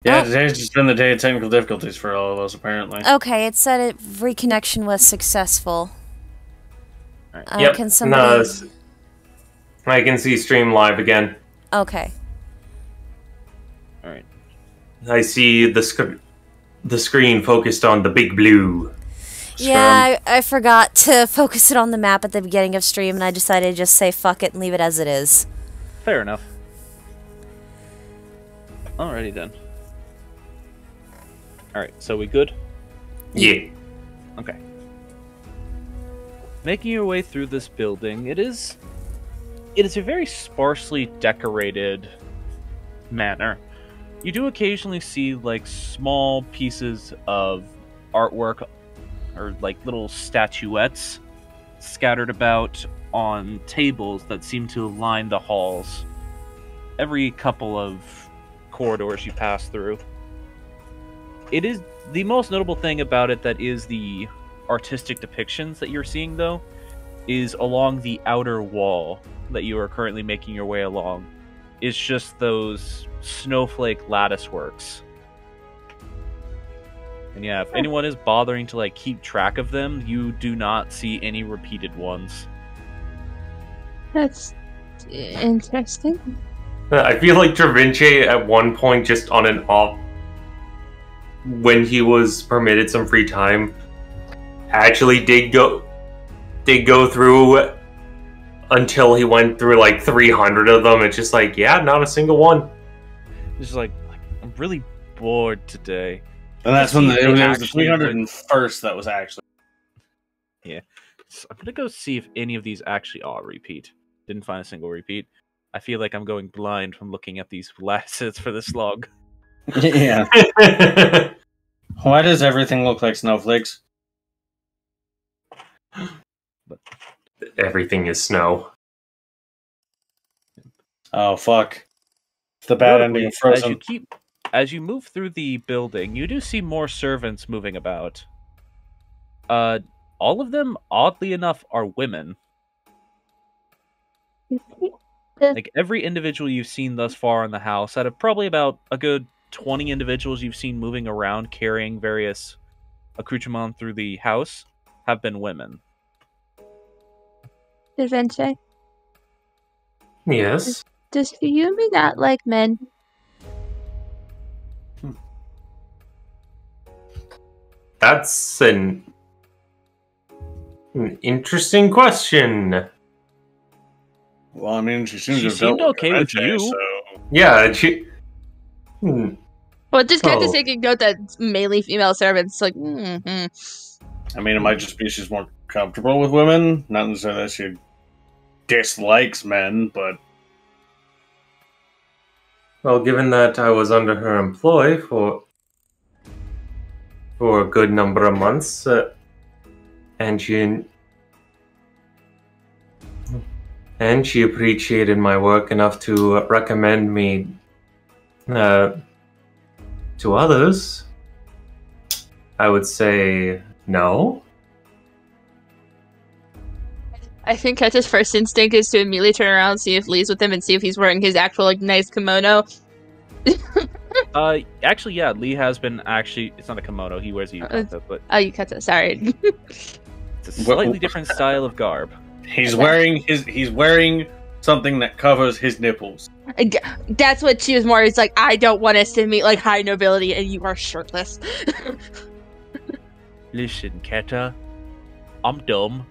Yeah, today's just been the day of technical difficulties for all of us, apparently. Okay, it said reconnection was successful. Yep. Can somebody... I can see stream live again. Okay. Alright. I see the screen focused on the big blue. Yeah, I forgot to focus it on the map at the beginning of stream, and I decided to just say fuck it and leave it as it is. Fair enough. Alrighty then. Alright, so we good? Yeah. Okay. Making your way through this building, it is a very sparsely decorated manor. You do occasionally see like small pieces of artwork or like little statuettes scattered about on tables that seem to line the halls every couple of corridors you pass through. It is the most notable thing about it that is the artistic depictions that you're seeing, though, is along the outer wall that you are currently making your way along. It's just those snowflake lattice works. And yeah, if anyone is bothering to like keep track of them, you do not see any repeated ones. That's interesting. I feel like Travinci at one point, just on and off, when he was permitted some free time, actually did go through until he went through like 300 of them. It's just like, yeah, not a single one. It's just like I'm really bored today. And that's when it was the 301st that was actually. Yeah. So I'm gonna go see if any of these actually are repeat. Didn't find a single repeat. I feel like I'm going blind from looking at these lattices for this log. Yeah. Why does everything look like snowflakes? But everything is snow. Oh, fuck. It's the bad ending of Frozen. As you move through the building, you do see more servants moving about. All of them, oddly enough, are women. Like, every individual you've seen thus far in the house, out of probably about a good 20 individuals you've seen moving around carrying various accoutrements through the house, have been women. Adventure. Yes. Does Yumi not like men? That's an interesting question. Well, I mean, she seems She seemed okay with you. So... Yeah, she... Well, just kind of taking note that mainly female servants, like, I mean, it might just be she's more comfortable with women. Not necessarily that she dislikes men, but... Well, given that I was under her employ for a good number of months, and she appreciated my work enough to recommend me to others, I would say no. I think Ketch's first instinct is to immediately turn around, see if Lee's with him, and see if he's wearing his actual, like, nice kimono. Actually, yeah, Lee has been actually... It's not a kimono, he wears a yukata, but... Oh, yukata, sorry. It's a slightly different style of garb. He's wearing something that covers his nipples. That's what she was more, it's like, I don't want us to meet, like, high nobility, and you are shirtless. Listen, Keta, I'm dumb,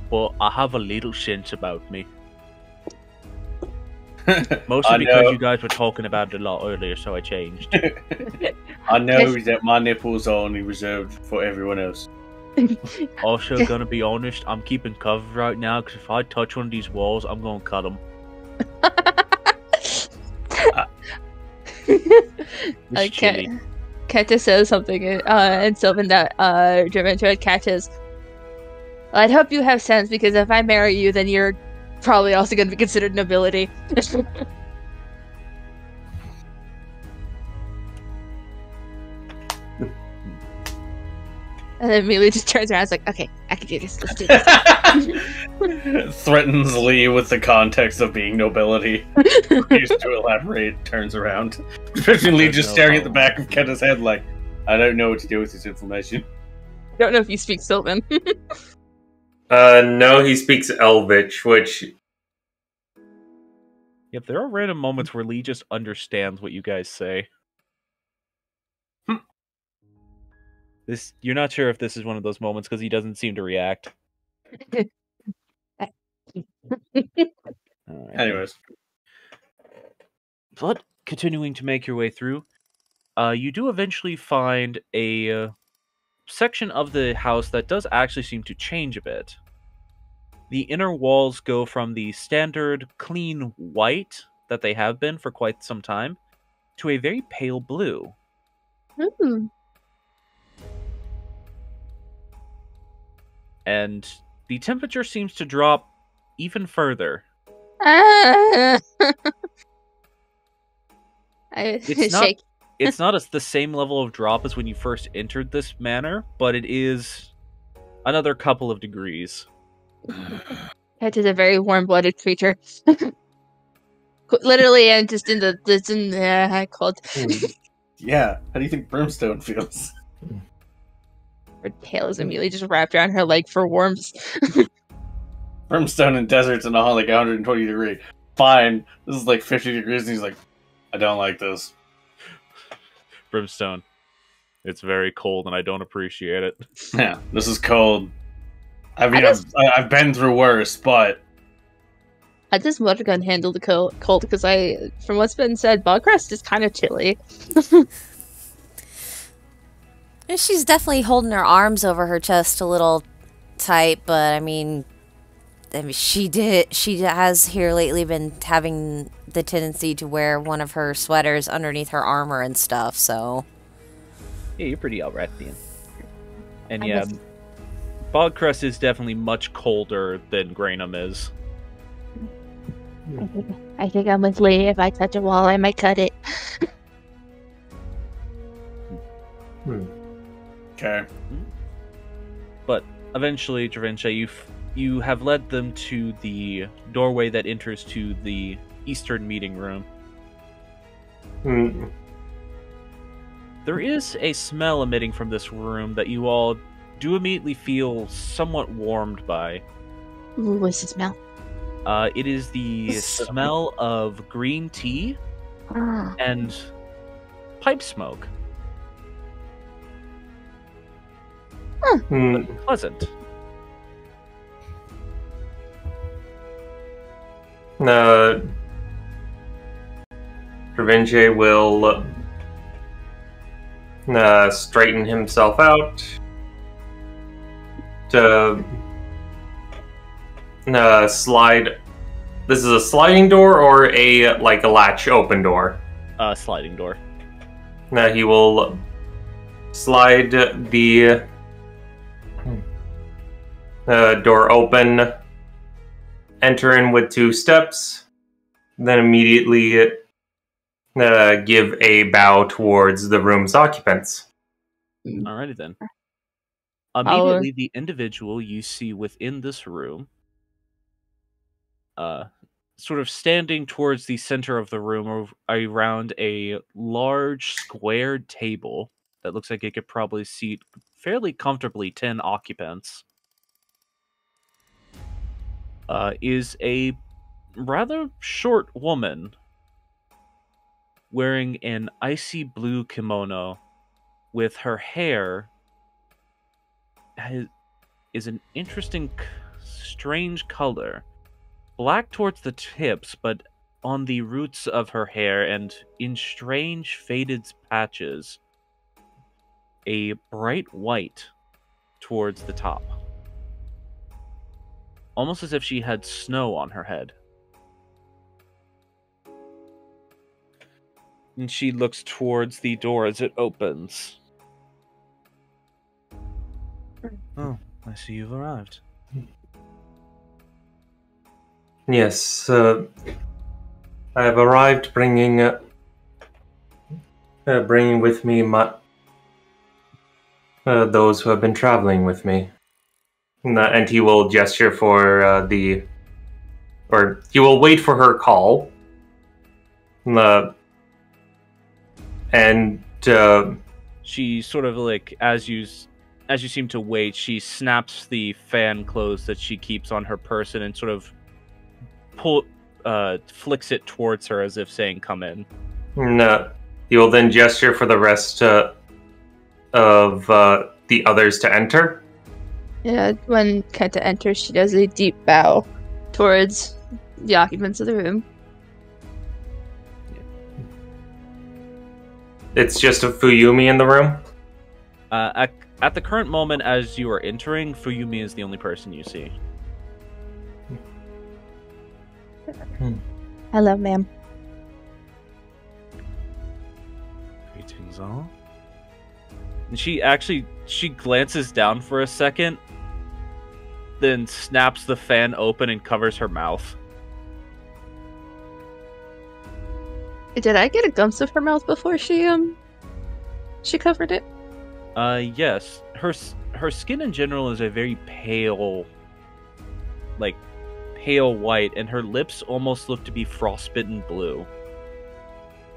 but I have a little sense about me. Mostly because you guys were talking about it a lot earlier, so I changed. I know that my nipples are only reserved for everyone else. Also, gonna be honest, I'm keeping cover right now, because if I touch one of these walls, I'm gonna cut them. Okay. Keta says something, and Sylvan that Driventure catches. I'd hope you have sense, because if I marry you, then you're probably also going to be considered nobility. And then immediately just turns around and is like, okay, I can do this, let's do this. Threatens Lee with the context of being nobility. Used to elaborate, turns around. Especially Lee just staring at the back of Keta's head like, I don't know what to do with this information. I don't know if you speak Sylvan. No, he speaks Elvish, which... Yep, there are random moments where Lee just understands what you guys say. You're not sure if this is one of those moments because he doesn't seem to react. Anyways. But continuing to make your way through, you do eventually find a section of the house that does actually seem to change a bit. The inner walls go from the standard clean white that they have been for quite some time to a very pale blue. Ooh. And the temperature seems to drop even further. It's not the same level of drop as when you first entered this manor, but it is another couple of degrees. Cat is a very warm-blooded creature. Literally, and just in the cold. Yeah, how do you think Brimstone feels? Her tail is immediately just wrapped around her leg for warmth. Brimstone in deserts and all like 120 degrees. Fine, this is like 50 degrees, and he's like, I don't like this. Brimstone, it's very cold and I don't appreciate it. Yeah, this is cold. I mean, I've been through worse, but... How does Motorgun handle the cold? Because from what's been said, Bogcrest is kind of chilly. She's definitely holding her arms over her chest a little tight, but I mean she has here lately been having the tendency to wear one of her sweaters underneath her armor and stuff, so... Yeah, you're pretty alright, then. And yeah, Bogcrest is definitely much colder than Grainham is. I think I'm with Lee. If I touch a wall, I might cut it. Okay. But eventually, Dravinche, you have led them to the doorway that enters to the eastern meeting room. There is a smell emitting from this room that you all do immediately feel somewhat warmed by. Ooh, what's the smell? It is the smell of green tea and pipe smoke. But pleasant. Dravinche will straighten himself out to slide. This is a sliding door or a latch open door? Sliding door. He will slide the door open, enter in with 2 steps, then immediately give a bow towards the room's occupants. Alrighty then. Immediately, the individual you see within this room, sort of standing towards the center of the room around a large squared table that looks like it could probably seat fairly comfortably 10 occupants, is a rather short woman wearing an icy blue kimono with her hair is an interesting, strange color. Black towards the tips, but on the roots of her hair and in strange faded patches, a bright white towards the top. Almost as if she had snow on her head. And she looks towards the door as it opens. Oh, I see you've arrived. Yes, I have arrived bringing with me those who have been traveling with me. And he will gesture for or he will wait for her call. And she sort of like as you seem to wait, she snaps the fan closed that she keeps on her person and sort of flicks it towards her as if saying, "Come in." No, he will then gesture for the rest of the others to enter. Yeah, when Kenta enters, she does a deep bow towards the occupants of the room. It's just a Fuyumi in the room? At the current moment, as you are entering, Fuyumi is the only person you see. Hello, ma'am. Greetings all. And she glances down for a second, then snaps the fan open and covers her mouth. Did I get a glimpse of her mouth before she covered it? Yes. Her skin in general is a very pale, like pale white, and her lips almost look to be frostbitten blue.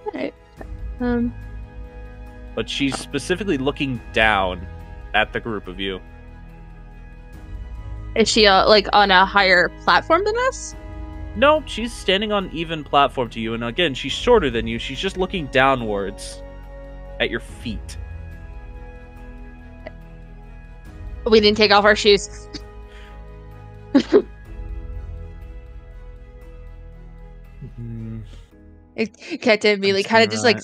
Alright. But she's specifically looking down at the group of you. Is she like on a higher platform than us? No, she's standing on even platform to you, and again, she's shorter than you. She's just looking downwards at your feet. We didn't take off our shoes. Kenta immediately kind of just like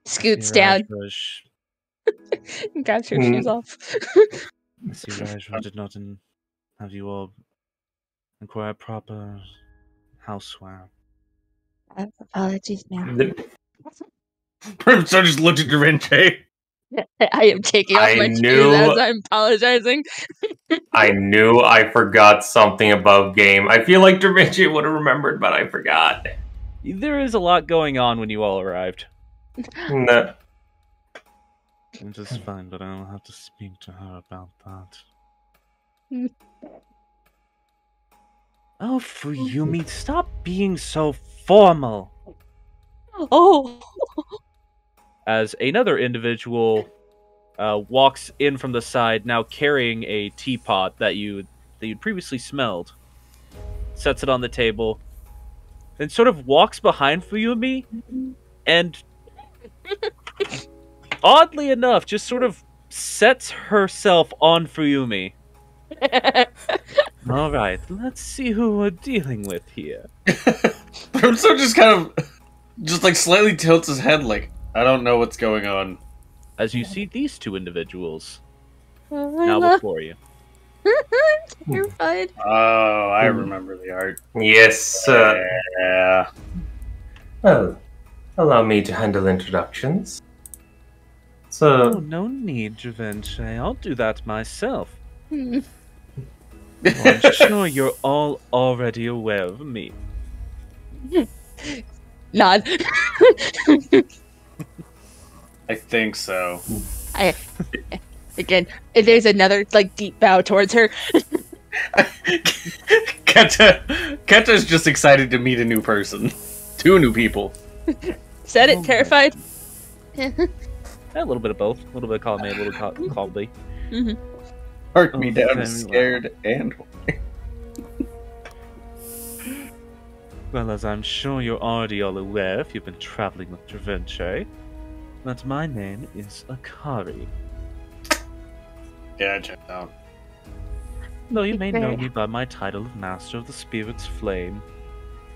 scoots down and grabs her shoes off. Monsieur Raj, I did not have you all inquire proper houseware. Apologies, ma'am. So just looked at Dorinche. I am taking off my shoes as I'm apologizing. I knew I forgot something above game. I feel like Dorinche would have remembered, but I forgot. There is a lot going on when you all arrived. No. It is fine, but I'll have to speak to her about that. Oh, Fuyumi, stop being so formal. Oh. As another individual walks in from the side, now carrying a teapot that you'd previously smelled, sets it on the table, then sort of walks behind Fuyumi, and oddly enough, just sort of sets herself on Fuyumi. All right, let's see who we're dealing with here. Brimstone just kind of, just like slightly tilts his head like, I don't know what's going on. As you see these two individuals now before you. I'm terrified. Oh, I remember the art. Yes, Yeah. Well, allow me to handle introductions. So, Oh, no need, Givenchy. I'll do that myself. Well, I'm sure you're all already aware of me. Nod. I think so. Again, there's another like deep bow towards her. Kenta's just excited to meet a new person. Two new people. Said it, terrified. A little bit of both. A little bit of column A, a little column B. Mm-hmm. Mark me down, very scared and. Well, as I'm sure you're already all aware if you've been traveling with Givenchy, that my name is Akari. Yeah, check out. Though you may know me by my title of Master of the Spirit's Flame,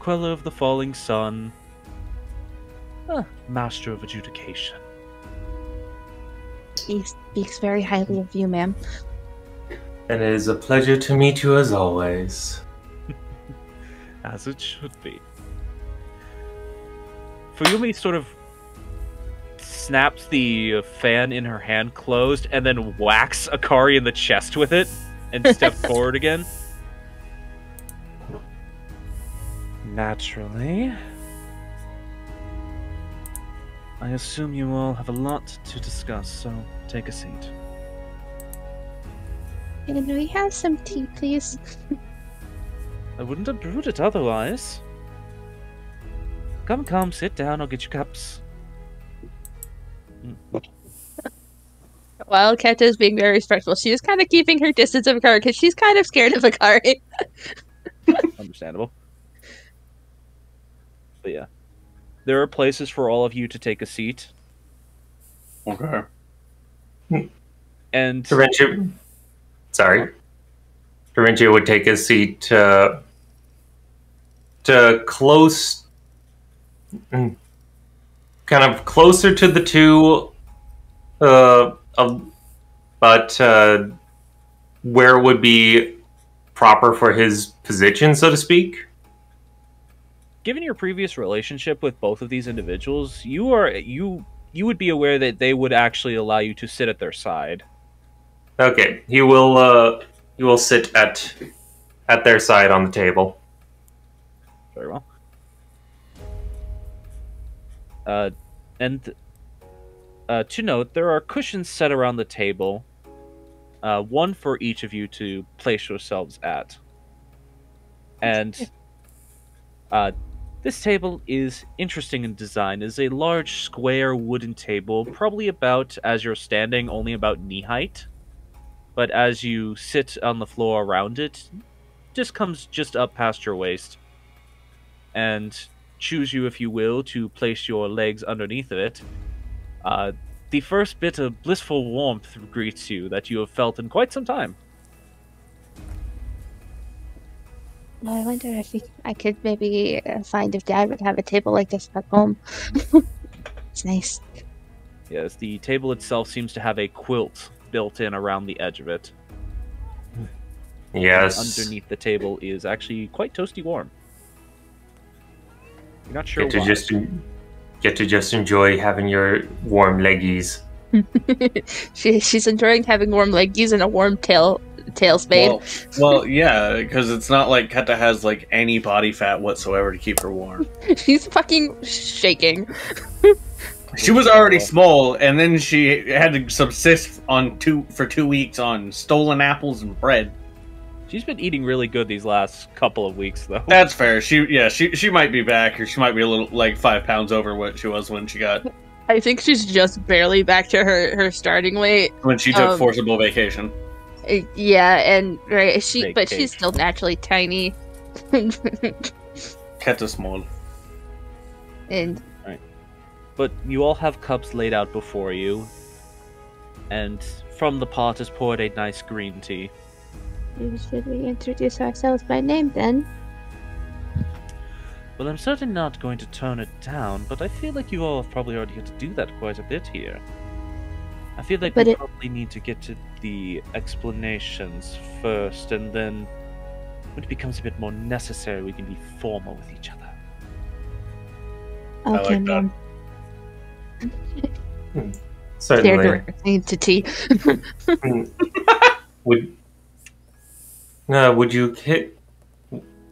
Queller of the Falling Sun, Master of Adjudication. He speaks very highly of you, ma'am. and it is a pleasure to meet you as always. As it should be. Fuyumi sort of snaps the fan in her hand closed and then whacks Akari in the chest with it and steps forward again. Naturally. I assume you all have a lot to discuss, so take a seat. Can we have some tea, please? I wouldn't have brewed it otherwise. Come, sit down, I'll get you cups. While Keta is being very respectful, she is kind of keeping her distance of Akari because she's kind of scared of Akari. Understandable. But yeah. There are places for all of you to take a seat. Okay. And Terentia would take a seat to close, kind of closer to the two, but where it would be proper for his position, so to speak. given your previous relationship with both of these individuals, you would be aware that they would actually allow you to sit at their side. Okay, he will sit at their side on the table. Very well. To note, there are cushions set around the table, one for each of you to place yourselves at. And this table is interesting in design. It is a large square wooden table, probably about, as you're standing, only about knee height. But as you sit on the floor around it, just comes just up past your waist. And choose you, if you will, to place your legs underneath of it. The first bit of blissful warmth greets you that you have felt in quite some time. I wonder if I could maybe find if Dad would have a table like this back home. It's nice. Yes, the table itself seems to have a quilt built in around the edge of it. Yes. And underneath the table is actually quite toasty warm. You're not sure why. Get to just enjoy having your warm leggies. She's enjoying having warm leggies and a warm tail spade. Well, yeah, because it's not like Keta has like any body fat whatsoever to keep her warm. She's fucking shaking. She was already small, and then she had to subsist for 2 weeks on stolen apples and bread. She's been eating really good these last couple of weeks, though. That's fair. She might be back, or she might be a little like 5 pounds over what she was when she got. I think she's just barely back to her starting weight When she took forcible vacation. Yeah, and right, but Vacation. she's still naturally tiny. Keta small. And But you all have cups laid out before you, and from the pot is poured a nice green tea. should we introduce ourselves by name then? Well, I'm certainly not going to tone it down, but I feel like you all have probably already had to do that quite a bit here. I feel like we probably need to get to the explanations first, and then when it becomes a bit more necessary, we can be formal with each other. Okay, I like that. Mom. Certainly. To tea.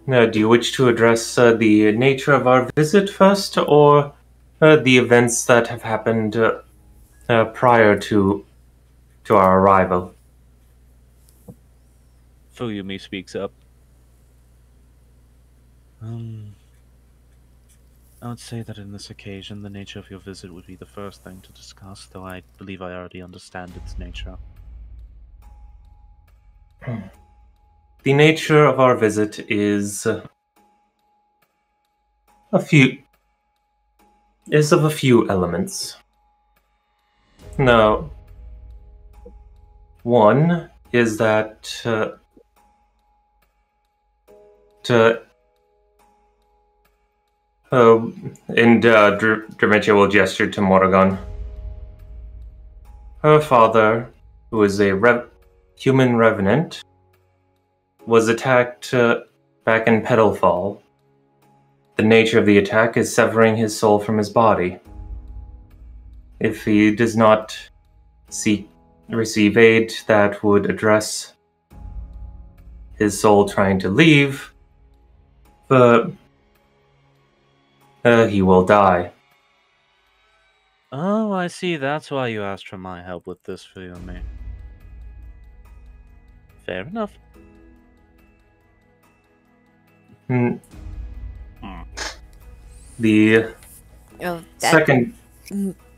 Do you wish to address the nature of our visit first, or the events that have happened prior to our arrival? Fuyumi speaks up. I would say that in this occasion, the nature of your visit would be the first thing to discuss, though I believe I already understand its nature. The nature of our visit is of a few elements. Now, one is that Demetria will gesture to Morrigan. Her father, who is a human revenant, was attacked back in Petalfall. The nature of the attack is severing his soul from his body. If he does not receive aid that would address his soul trying to leave, he will die. Oh, I see. That's why you asked for my help with this, Fuyumi. Fair enough. The second...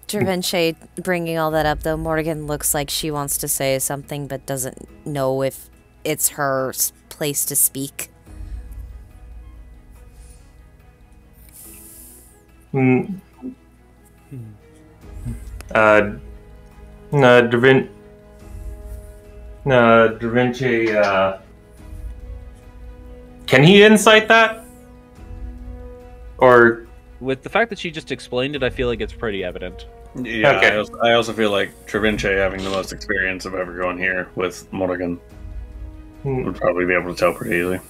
Dravinche bringing all that up, though, Morgan looks like she wants to say something but doesn't know if it's her place to speak. Dravinche, can he insight that? Or... With the fact that she just explained it, I feel like it's pretty evident. Yeah, Okay. I also feel like Dravinche, having the most experience of everyone here with Morgan, would probably be able to tell pretty easily.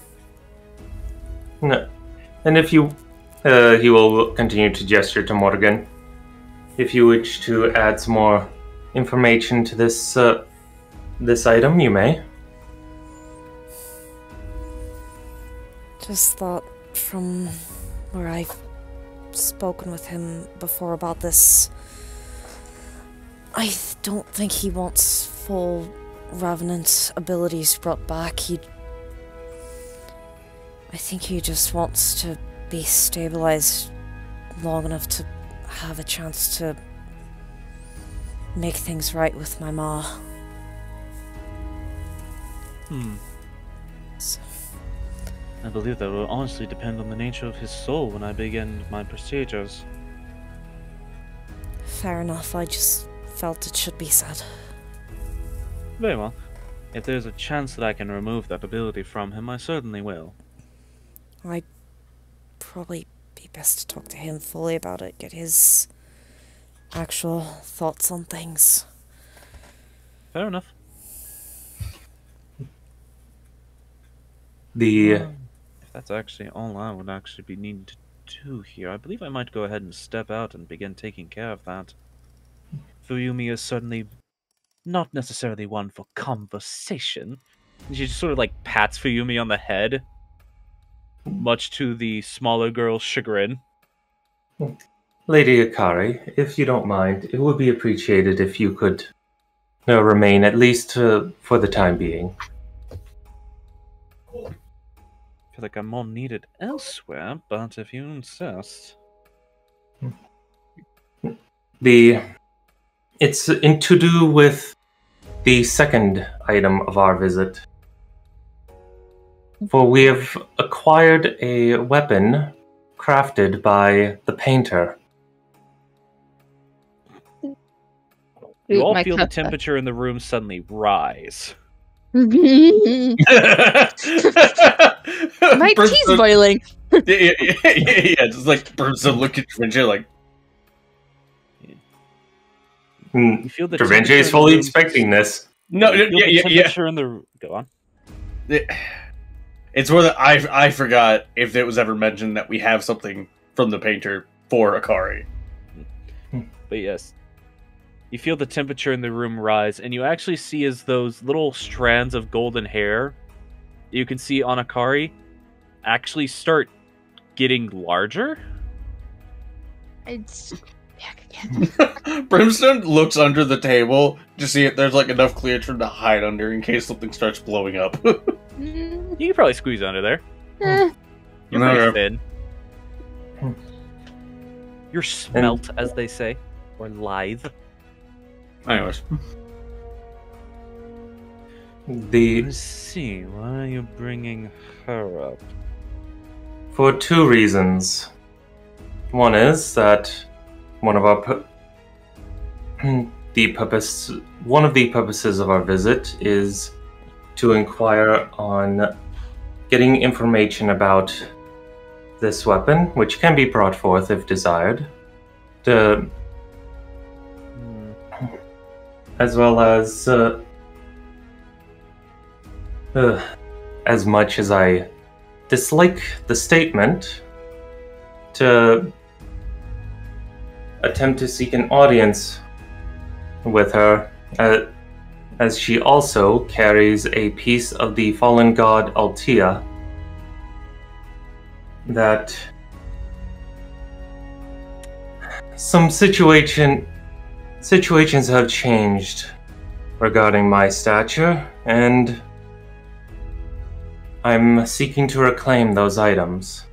No. And if you... he will continue to gesture to Morgan. If you wish to add some more information to this, this item, you may. Just thought from where I've spoken with him before about this, I don't think he wants full Revenant abilities brought back. I think he just wants to be stabilized long enough to have a chance to make things right with my ma. So. I believe that will honestly depend on the nature of his soul when I begin my procedures. Fair enough, I just felt it should be said. Very well. If there's a chance that I can remove that ability from him, I certainly will. I'd probably be best to talk to him fully about it, get his actual thoughts on things. Fair enough. The... If that's actually all I would actually be needing to do here, I believe I might go ahead and step out and begin taking care of that. Fuyumi is certainly not necessarily one for conversation. She just sort of like pats Fuyumi on the head, much to the smaller girl's chagrin. Lady Akari, if you don't mind, it would be appreciated if you could remain, at least for the time being. I feel like I'm more needed elsewhere, but if you insist. It's to do with the second item of our visit. For we have acquired a weapon crafted by the painter. You all feel the temperature in the room suddenly rise. My tea's boiling. Yeah, just like Brimstone look at Dravinche like... You feel the Dravinche is fully expecting this. No, yeah. Go on. It's more that I forgot if it was ever mentioned that we have something from the painter for Akari. But yes, you feel the temperature in the room rise, and you actually see as those little strands of golden hair you can see on Akari actually start getting larger. It's back again. Brimstone looks under the table to see if there's like enough clear trim to hide under in case something starts blowing up. You can probably squeeze under there. You're No. pretty thin. You're smelt, as they say, or lithe. Anyways. Let's see, why are you bringing her up? For two reasons. One is that one of the purposes of our visit is to inquire on getting information about this weapon, which can be brought forth if desired, as well as much as I dislike the statement, to attempt to seek an audience with her, as she also carries a piece of the fallen god Altea that some situations have changed regarding my stature, and I'm seeking to reclaim those items.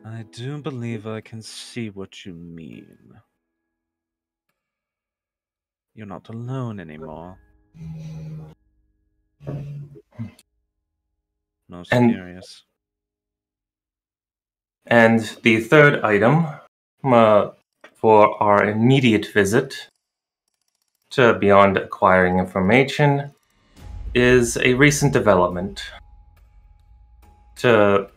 I do believe I can see what you mean. You're not alone anymore. Most curious. And the third item for our immediate visit to Beyond Acquiring Information is a recent development. To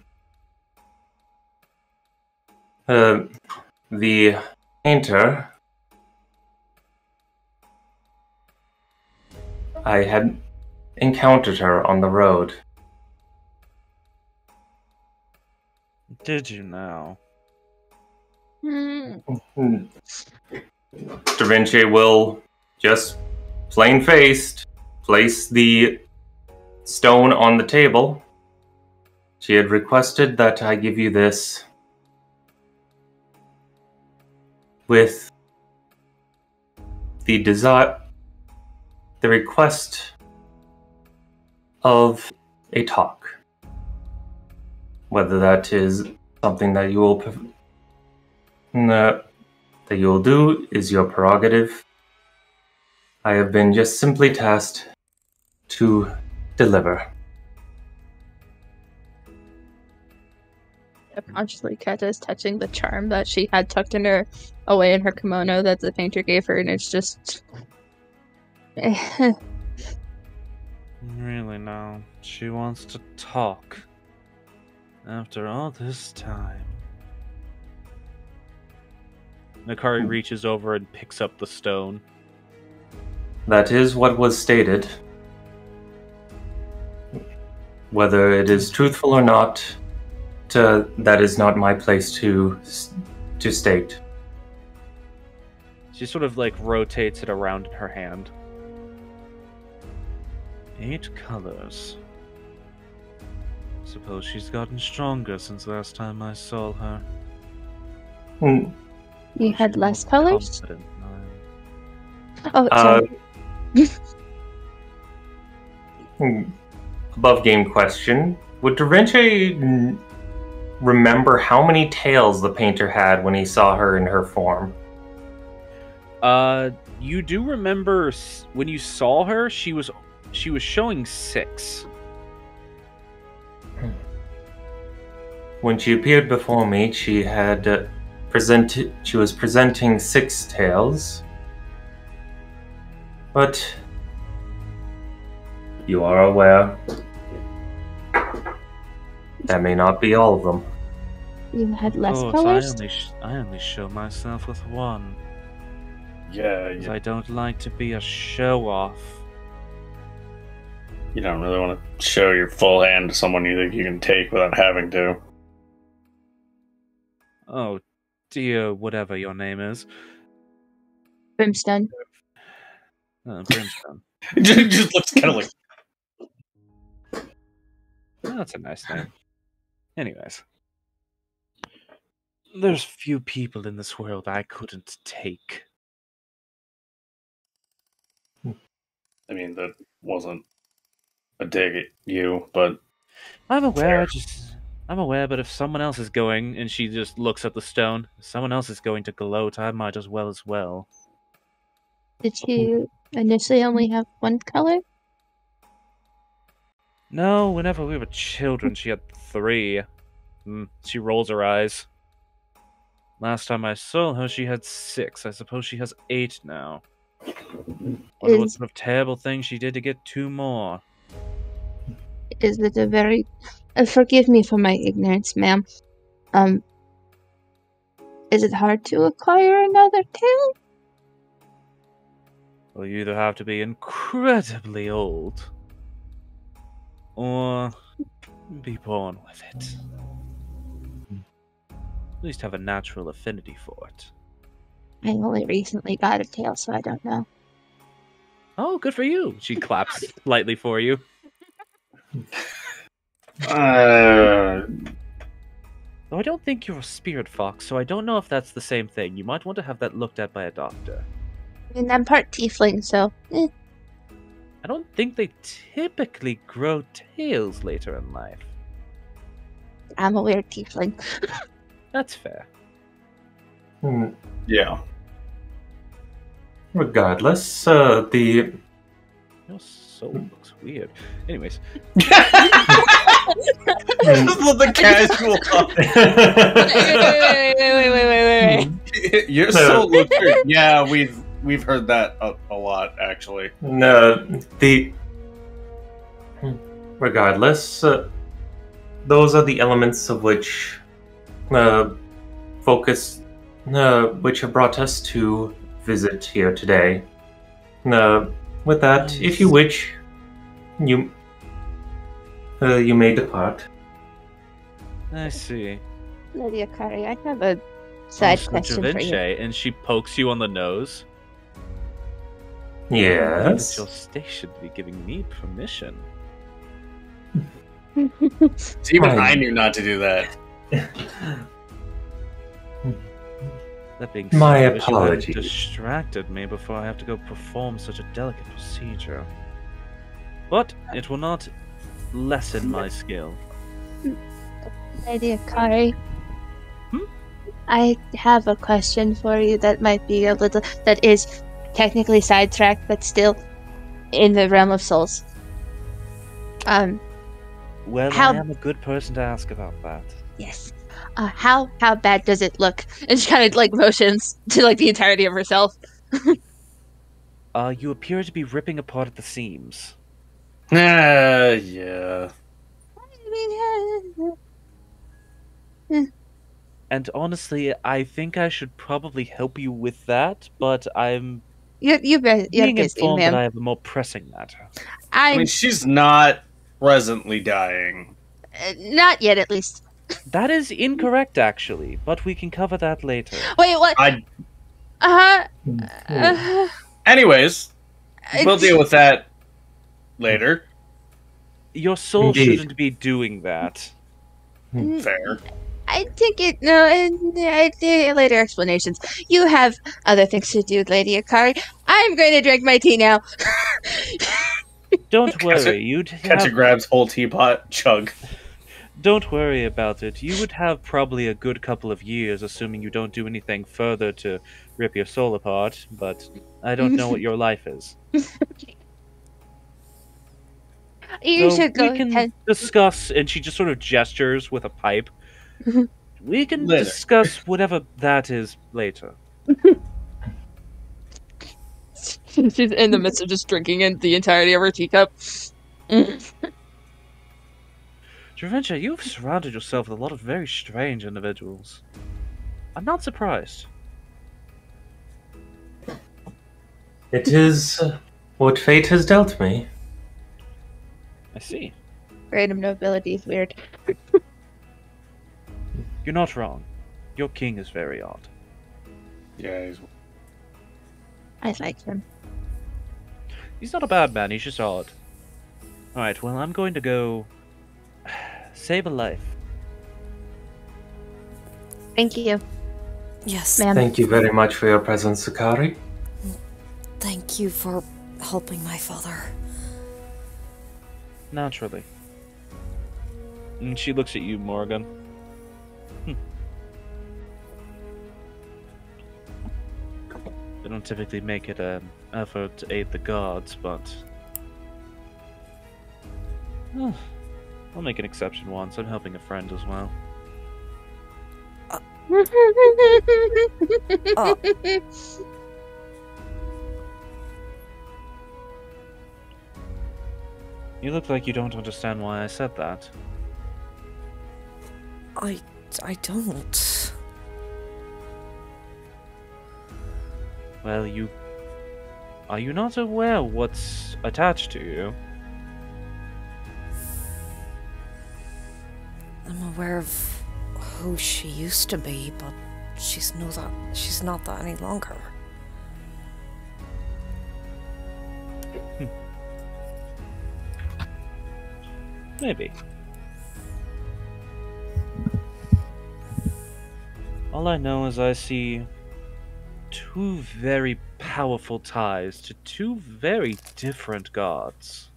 the painter, I had encountered her on the road. Did you now? Da Vinci will just plain-faced place the stone on the table. She had requested that I give you this with the request of a talk. Whether that is something that you will do is your prerogative. I have been just simply tasked to deliver. Subconsciously, Keta is touching the charm that she had tucked away in her kimono that the painter gave her, and it's just... Really now? She wants to talk. After all this time. Nakari reaches over and picks up the stone. That is what was stated. Whether it is truthful or not, that is not my place to state. She sort of like rotates it around in her hand. 8 colors. Suppose she's gotten stronger since last time I saw her. You had less colors? Confident, Oh, sorry. Above game question. Would Da Vinci remember how many tails the painter had when he saw her in her form? You do remember when you saw her, she was showing 6. When she appeared before me, she had she was presenting 6 tails. But you are aware that may not be all of them. You had less Oh, colors? I only show myself with 1. Yeah, I don't like to be a show-off. you don't really want to show your full hand to someone you think you can take without having to. Oh, dear, whatever your name is. Brimstone. Brimstone. Just looks kind of like... Oh, that's a nice name. Anyways. There's few people in this world I couldn't take. I mean, that wasn't a dig at you, but... I'm aware, but if someone else is going, and she just looks at the stone, if someone else is going to gloat, I might as well. Did you initially only have 1 color? No, whenever we were children, she had 3. She rolls her eyes. Last time I saw her, she had 6. I suppose she has 8 now. Wonder what sort of terrible thing she did to get 2 more. Is it a very... forgive me for my ignorance, ma'am. Is it hard to acquire another tail? Well, you either have to be incredibly old, or be born with it. At least have a natural affinity for it. I only recently got a tail, so I don't know. Oh, good for you. She claps lightly for you. Though I don't think you're a spirit fox, so I don't know if that's the same thing. You might want to have that looked at by a doctor. I mean, I'm part tiefling, so... I don't think they typically grow tails later in life. I'm a weird tiefling. That's fair. Hmm. Yeah. Regardless, Your soul looks weird. Anyways, Just let the casual. Wait. Your soul looks weird. Yeah, we've heard that a lot actually. No, regardless, those are the elements of which focus, which have brought us to visit here today. With that, if you wish, you may depart. I see. Lady Akari, I have a side question for you. And she pokes you on the nose. Yes. Your station to be giving me permission. Even I knew not to do that. That being My said, I wish you hadn't apologies. distracted me before I have to go perform such a delicate procedure. But it will not lessen my skill. Lady Akari. Hmm? I have a question for you that might be that is technically sidetracked, but still in the realm of souls. Well, How- I am a good person to ask about that. Yes. How bad does it look? And she kind of like motions to like the entirety of herself. You appear to be ripping apart at the seams. Yeah. And honestly, I think I should probably help you with that, but I'm You're being busy, informed that ma'am. I have a more pressing matter. I mean, she's not presently dying. Not yet, at least. That is incorrect, actually, but we can cover that later. Wait, what? Anyways, we'll deal with that later. Your soul Indeed. shouldn't be doing that. Fair. I think it. No, later explanations. You have other things to do, Lady Akari. I'm going to drink my tea now. Don't worry, you'd Ketcha have... grabs whole teapot, chug. Don't worry about it. You would have probably a good couple of years, assuming you don't do anything further to rip your soul apart, but I don't know what your life is. You So should go we can ahead. discuss, and she just sort of gestures with a pipe. We can Later. discuss whatever that is later. She's in the midst of just drinking in the entirety of her teacup. Draventia, you've surrounded yourself with a lot of very strange individuals. I'm not surprised. It is what fate has dealt me. I see. Random nobility is weird. You're not wrong. Your king is very odd. Yeah, I like him. He's not a bad man, he's just odd. Alright, well, I'm going to go save a life. Thank you, Yes. ma'am. Thank you very much for your presence, Sakari. Thank you for helping my father. Naturally. And she looks at you, Morgan. They don't typically make it an effort to aid the gods, but... I'll make an exception once. I'm helping a friend as well. You look like you don't understand why I said that. I don't. Well, are you not aware what's attached to you? I'm aware of who she used to be, but she's not that any longer. Maybe. All I know is I see two very powerful ties to two very different gods.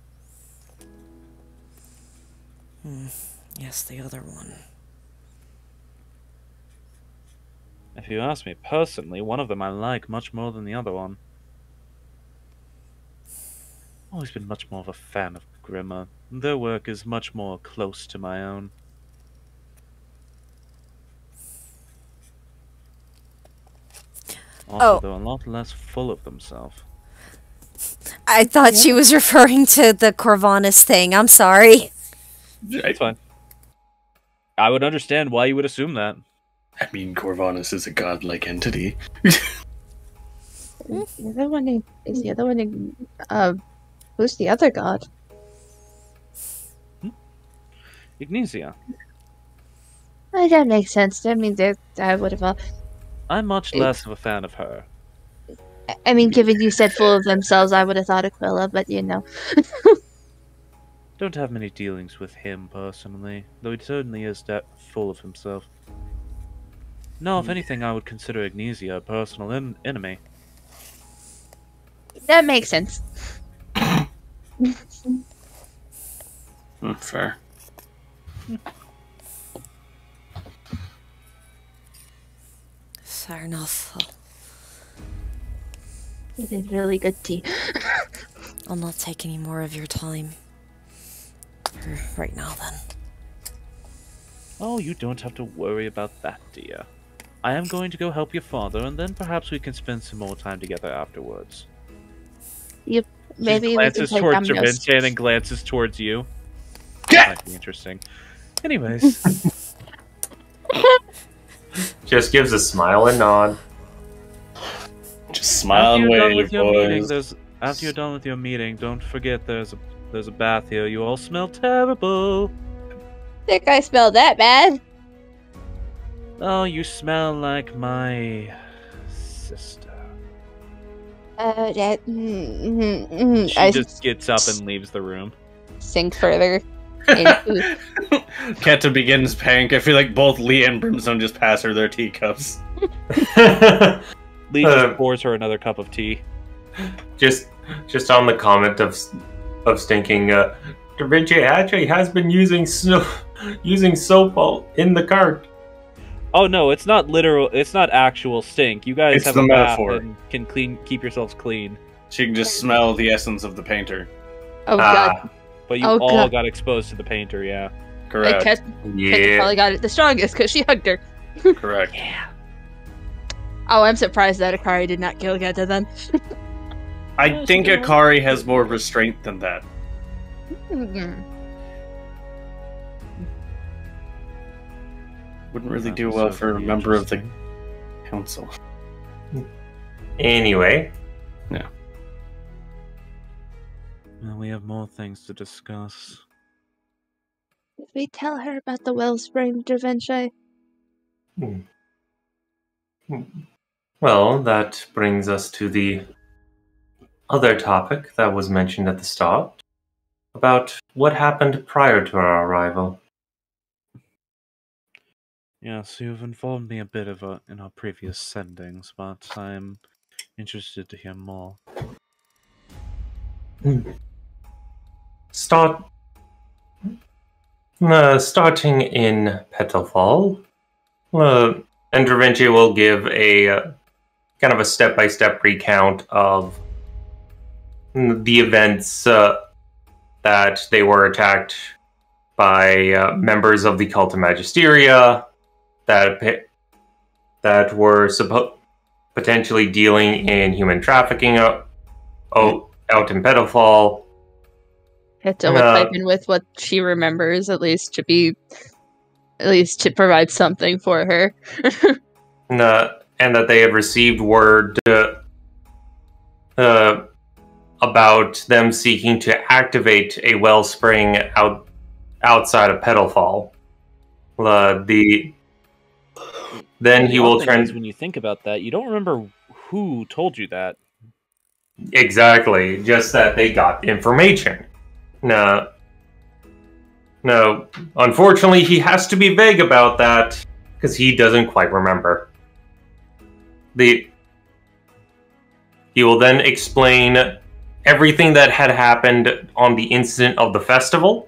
Yes, the other one. If you ask me personally, one of them I like much more than the other one. Always been much more of a fan of Grimmer. Their work is much more close to my own. Also, they're a lot less full of themselves. I thought she was referring to the Corvanus thing. I'm sorry. It's fine. I would understand why you would assume that. I mean, Corvanus is a godlike entity. The other one is the other one. Who's the other god? Ignesia. That makes sense. I mean, I would have. I'm much less of a fan of her. I mean, given you said full of themselves, I would have thought Aquila, but you know. Don't have many dealings with him personally, though he certainly is that full of himself. No, if anything, I would consider Ignesia a personal enemy. That makes sense. Fair. Fair enough. It is really good tea. I'll not take any more of your time. For right now, then. Oh, you don't have to worry about that, dear. I am going to go help your father, and then perhaps we can spend some more time together afterwards. Yep. Maybe she glances towards Dravince and then glances towards you. That might be interesting. Anyways. Just gives a smile and nod. Just smile and wave, boys. After you're done with your meeting, don't forget there's a bath here. You all smell terrible. Think I smell that bad? Oh, you smell like my sister. She just gets up and leaves the room. Sink further. Into... Keta begins panic. I feel like both Lee and Brimstone just pass her their teacups. Lee just pours her another cup of tea. Just on the comment of stinking, Dravince actually has been using soap in the cart. Oh no, it's not literal. It's not actual stink. You guys have a bath and can keep yourselves clean. She can just smell the essence of the painter. Oh god! But you all got exposed to the painter, yeah. Correct. Keta probably got it the strongest because she hugged her. Correct. Yeah. Oh, I'm surprised that Akari did not kill Keta then. I think Akari has more restraint than that. Wouldn't really do well for a member of the council. Anyway. Yeah. Well, we have more things to discuss. Did we tell her about the wellspring, Dravince? Well, that brings us to the other topic that was mentioned at the start, about what happened prior to our arrival. Yes, you've informed me a bit in our previous sendings, but I'm interested to hear more. Starting in Petalfall, and Dravince will give a kind of a step-by-step recount of the events that they were attacked by members of the Cult of Magisteria that were potentially dealing in human trafficking out in Petalfall. Keta would pipe in with what she remembers, at least to provide something for her. And that they have received word about them seeking to activate a wellspring outside of Petalfall. Then he will turn. When you think about that, you don't remember who told you that. Exactly, just that they got information. No. Unfortunately, he has to be vague about that because he doesn't quite remember. he will then explain everything that had happened on the incident of the festival,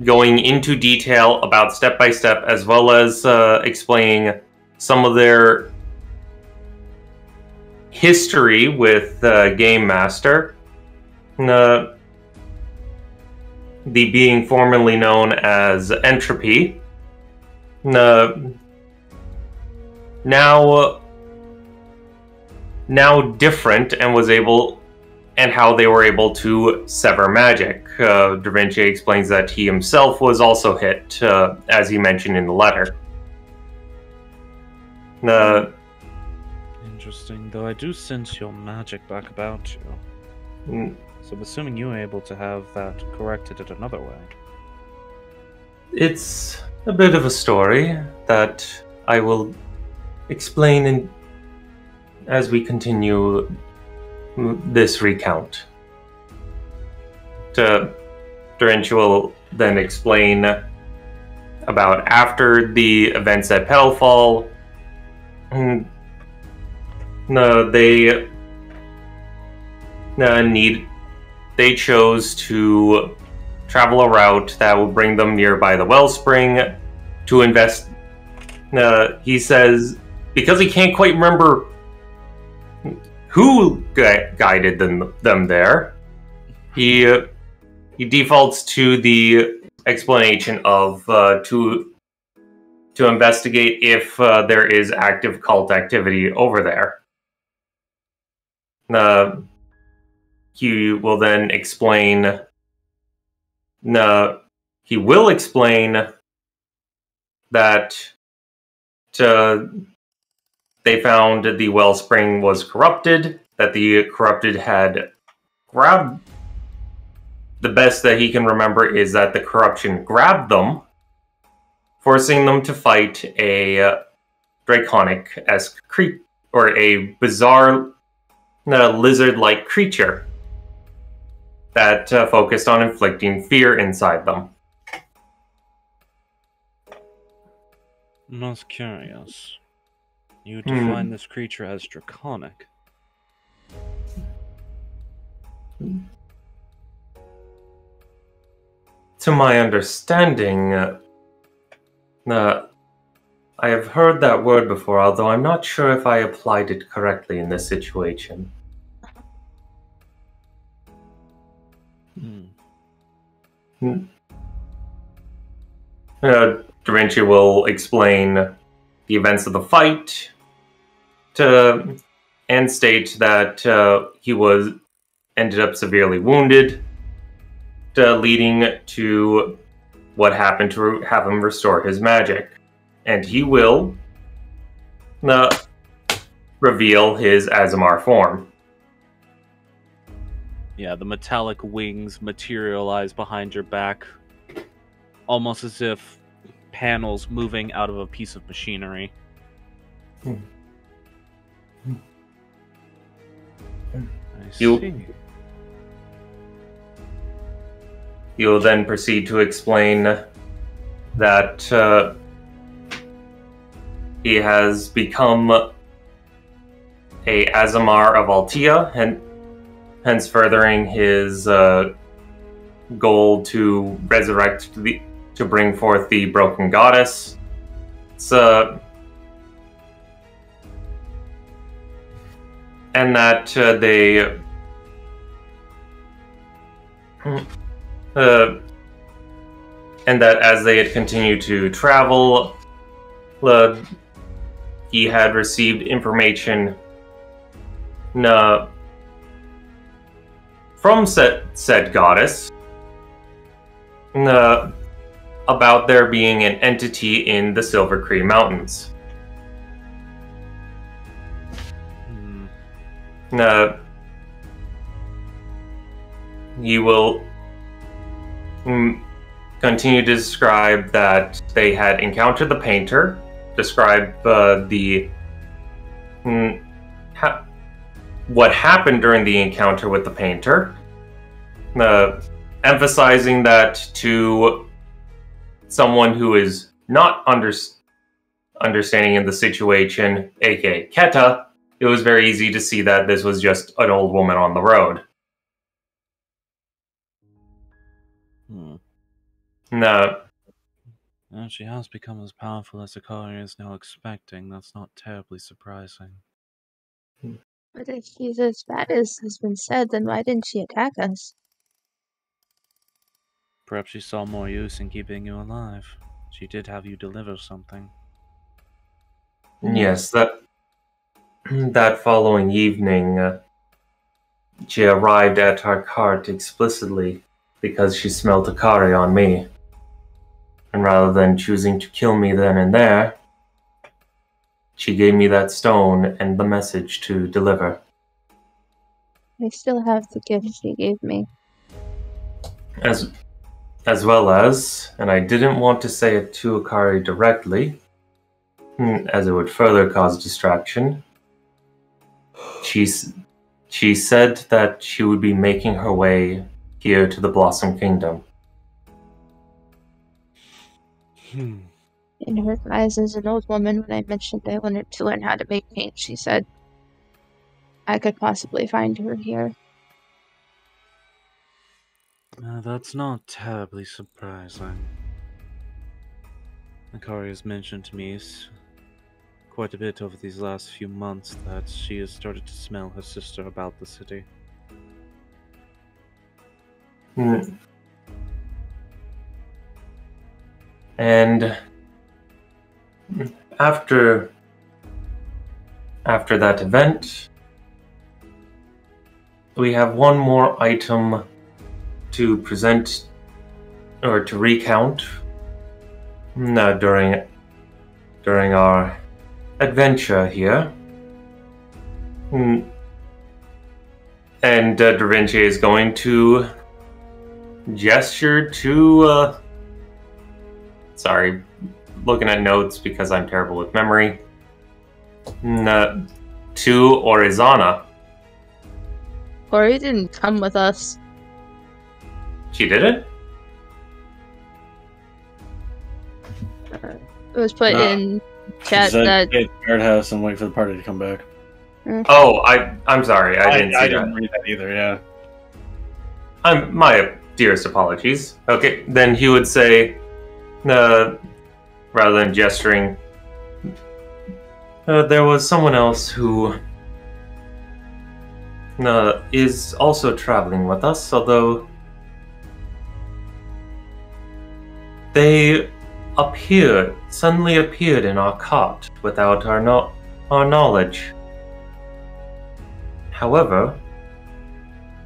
going into detail about step by step, as well as explaining some of their history with Game Master, the being formerly known as Entropy, now different, and how they were able to sever magic. Da Vinci explains that he himself was also hit, as he mentioned in the letter. Interesting, though I do sense your magic back about you. So I'm assuming you were able to have that corrected in another way. It's a bit of a story that I will explain as we continue this recount. Da Vinci will then explain about after the events at Petalfall. They chose to travel a route that will bring them nearby the wellspring to invest. He says, because he can't quite remember who guided them there, he defaults to the explanation of to investigate if there is active cult activity over there. He will then explain. He will explain that they found the wellspring was corrupted, that the corrupted had grabbed. The best that he can remember is that the corruption grabbed them, forcing them to fight a draconic-esque creature, or a bizarre lizard-like creature that focused on inflicting fear inside them. Most curious. You define this creature as draconic. To my understanding, I have heard that word before, although I'm not sure if I applied it correctly in this situation. Da Vinci will explain the events of the fight and state that he ended up severely wounded, leading to what happened to have him restore his magic. And he will reveal his Aasimar form. Yeah, the metallic wings materialize behind your back, almost as if panels moving out of a piece of machinery. I see. He will then proceed to explain that he has become a Aasimar of Altea, and hence furthering his goal to resurrect to bring forth the broken goddess. And that and that as they had continued to travel, he had received information from said goddess about there being an entity in the Silver Cree Mountains. He will continue to describe that they had encountered the painter, describe what happened during the encounter with the painter, emphasizing that to someone who is not understanding of the situation, aka Keta, it was very easy to see that this was just an old woman on the road. No. Well, she has become as powerful as Akari is now expecting. That's not terribly surprising. But if she's as bad as has been said, then why didn't she attack us? Perhaps she saw more use in keeping you alive. She did have you deliver something. Yes, that following evening, she arrived at our cart explicitly because she smelled Akari on me. And rather than choosing to kill me then and there, she gave me that stone and the message to deliver. I still have the gift she gave me. As well as, and I didn't want to say it to Akari directly, as it would further cause distraction, she said that she would be making her way here to the Blossom Kingdom. In her eyes as an old woman, when I mentioned I wanted to learn how to make paint, she said I could possibly find her here. That's not terribly surprising. Akari has mentioned to me quite a bit over these last few months that she has started to smell her sister about the city. And after that event, we have one more item to present or to recount during our adventure here. And Da Vinci is going to gesture to sorry, looking at notes because I'm terrible with memory. To Orizana. Ori didn't come with us. She didn't? It was put in chat that stay at the guardhouse and wait for the party to come back. Oh, I'm sorry, I didn't see I that. didn't read that either, yeah. My dearest apologies. Okay, then he would say, rather than gesturing, there was someone else who is also traveling with us, although they suddenly appeared in our cart without our knowledge. However,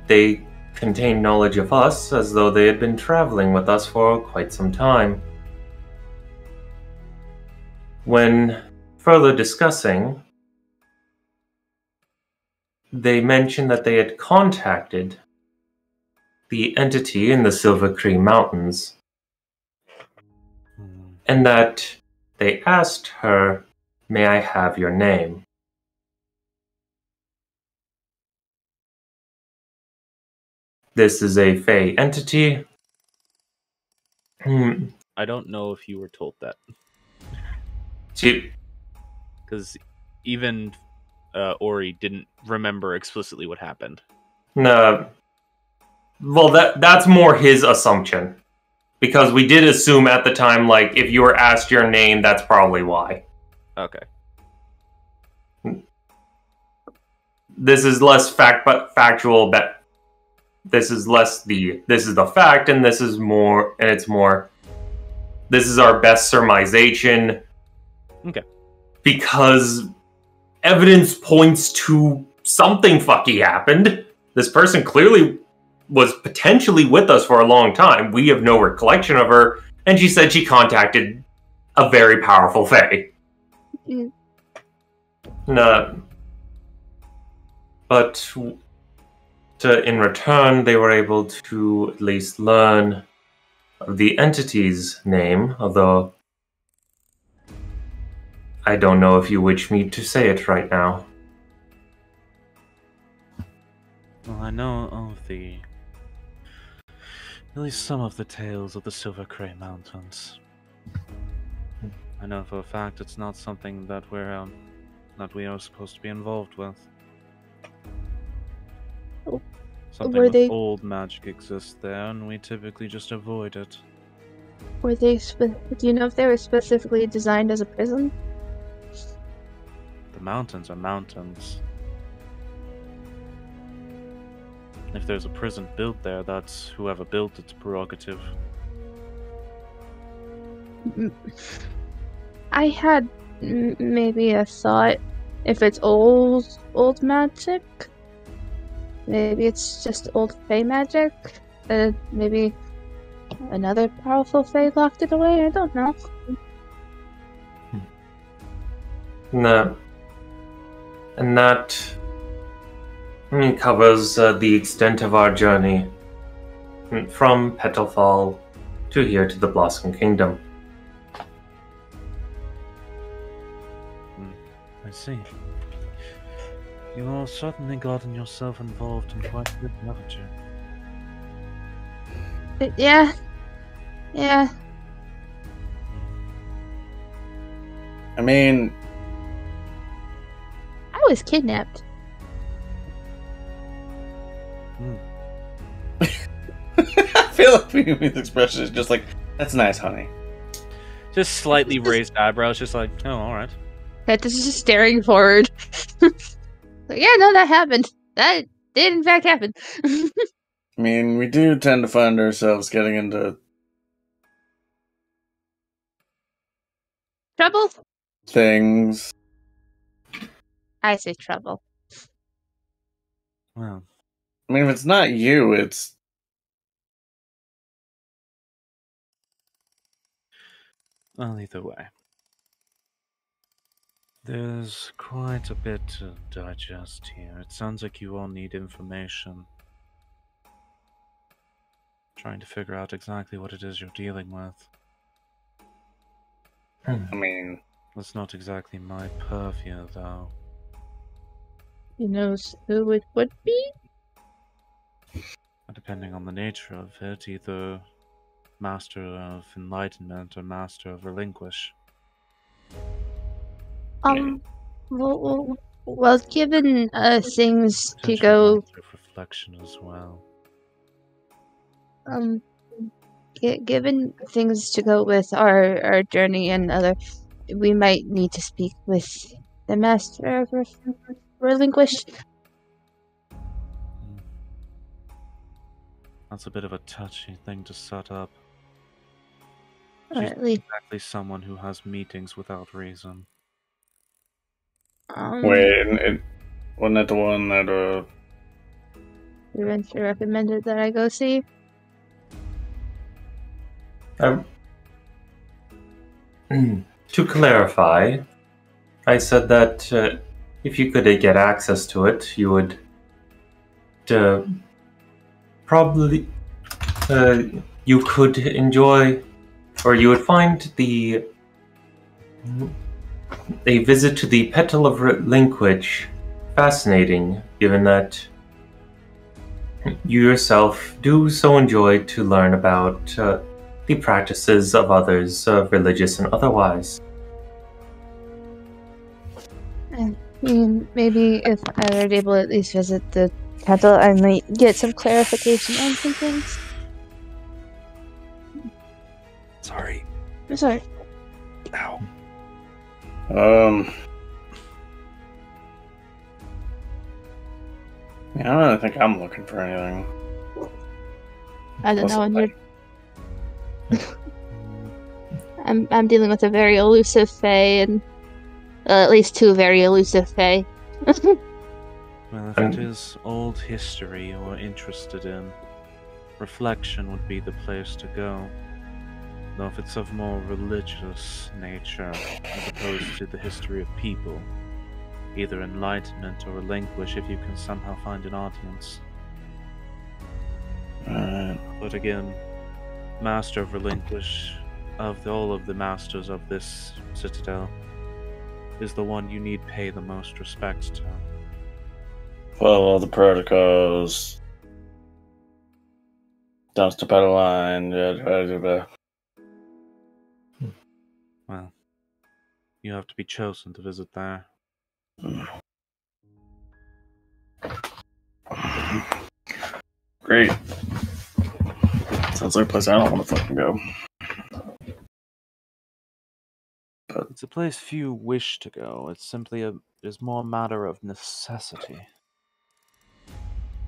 they contained knowledge of us as though they had been traveling with us for quite some time. When further discussing, they mentioned that they had contacted the entity in the Silver Cream Mountains, and that they asked her, "May I have your name?" This is a Fey entity. I don't know if you were told that. Because even Ori didn't remember explicitly what happened. No. Well, that's more his assumption. Because we did assume at the time, like, if you were asked your name, that's probably why. Okay. This is less factual, but this is the fact, and this is more, and it's more, this is our best surmisation. Okay. Because evidence points to something fucky happened. This person clearly was potentially with us for a long time. We have no recollection of her, and she said she contacted a very powerful Fae. But in return, they were able to at least learn of the entity's name, although I don't know if you wish me to say it right now. Well, I know of at least some of the tales of the Silver Cray Mountains. I know for a fact it's not something that we are supposed to be involved with. Oh, Something were with they- old magic exists there, and we typically just avoid it. Were they? Do you know if they were specifically designed as a prison? The mountains are mountains. If there's a prison built there, that's whoever built its prerogative. I had maybe a thought. If it's old magic, maybe it's just old Fey magic. Maybe another powerful Fey locked it away. I don't know. No. And that covers the extent of our journey from Petalfall to here to the Blossom Kingdom. I see. You all certainly gotten yourself involved in quite a bit, haven't you? Yeah. I mean, I was kidnapped. I feel like Mimi's expression is just like, that's nice, honey. Just slightly raised eyebrows, just like, oh, alright. This is just staring forward. Yeah, no, that happened. That did in fact happen. I mean, we do tend to find ourselves getting into Trouble? things. I say trouble. Well, I mean, if it's not you, it's... well, either way. There's quite a bit to digest here. It sounds like you all need information. Trying to figure out exactly what it is you're dealing with. I mean... That's not exactly my purview, though. Who knows who it would be? Depending on the nature of it, either Master of Enlightenment or Master of Relinquish. Well, given things to Potentially go, Master of Reflection as well. given things to go with our journey and other, we might need to speak with the Master of Relinquish. That's a bit of a touchy thing to set up. Or She's at least, exactly someone who has meetings without reason. Wait, wasn't that the one that, Adventure recommended that I go see? To clarify, I said that if you could get access to it, you would probably you could enjoy, or you would find a visit to the Petal of Relinquish fascinating, given that you yourself do so enjoy to learn about the practices of others, religious and otherwise. Maybe if I were able to at least visit the Petal, I might get some clarification on some things. Sorry. I'm sorry. Ow. I don't really think I'm looking for anything. I don't Plus, know, and you're... I'm dealing with a very elusive Fae, and at least two very elusive Fae. Well, if it is old history you're interested in, Reflection would be the place to go. Though if it's of more religious nature, as opposed to the history of people, either Enlightenment or Relinquish if you can somehow find an audience. But again, Master of Relinquish, of all of the masters of this citadel, is the one you need pay the most respect to. Follow the protocols. Don't step out of line. Well, You have to be chosen to visit there. Great. Sounds like a place I don't want to fucking go. But It's a place few wish to go. It's simply is more a matter of necessity.